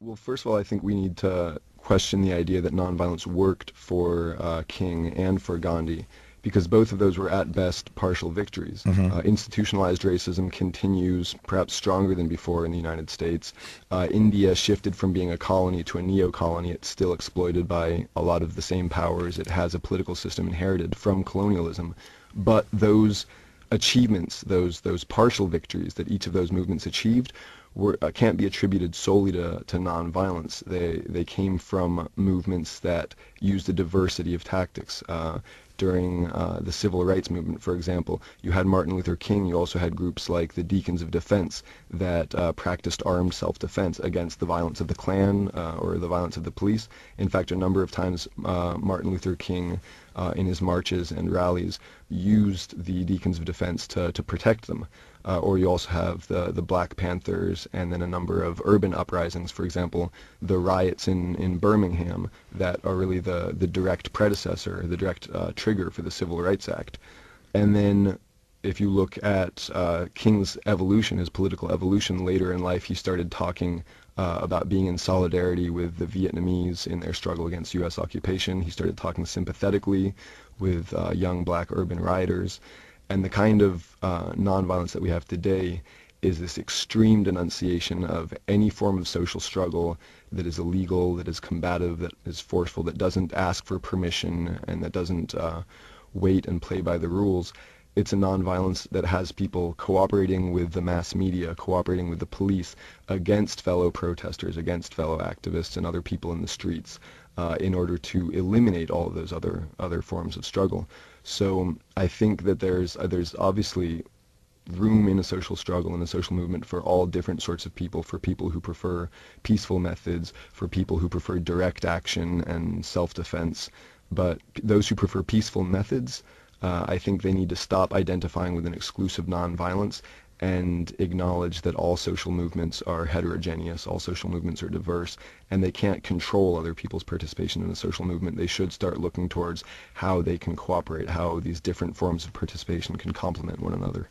Well, first of all, I think we need to question the idea that nonviolence worked for King and for Gandhi, because both of those were at best partial victories. Hmm. Institutionalized racism continues perhaps stronger than before in the United States. India shifted from being a colony to a neo-colony. It's still exploited by a lot of the same powers. It has a political system inherited from colonialism. But those achievements, those partial victories that each of those movements achieved, can't be attributed solely to nonviolence. They came from movements that used a diversity of tactics. During the civil rights movement, for example, you had Martin Luther King. You also had groups like the Deacons of Defense that practiced armed self-defense against the violence of the Klan or the violence of the police. In fact, a number of times Martin Luther King, in his marches and rallies, used the Deacons of Defense to protect them. Or you also have the Black Panthers and then a number of urban uprisings, for example, the riots in Birmingham that are really the direct predecessor, the direct trigger for the Civil Rights Act. And then if you look at King's evolution, his political evolution later in life, he started talking about being in solidarity with the Vietnamese in their struggle against U.S. occupation. He started talking sympathetically with young black urban rioters. And the kind of nonviolence that we have today is this extreme denunciation of any form of social struggle that is illegal, that is combative, that is forceful, that doesn't ask for permission, and that doesn't wait and play by the rules. It's a nonviolence that has people cooperating with the mass media, cooperating with the police against fellow protesters, against fellow activists and other people in the streets, in order to eliminate all of those other forms of struggle. So I think that there's obviously room in a social struggle and a social movement for all different sorts of people, for people who prefer peaceful methods, for people who prefer direct action and self-defense. But those who prefer peaceful methods, I think they need to stop identifying with an exclusive nonviolence and acknowledge that all social movements are heterogeneous, all social movements are diverse, and they can't control other people's participation in a social movement. They should start looking towards how they can cooperate, how these different forms of participation can complement one another.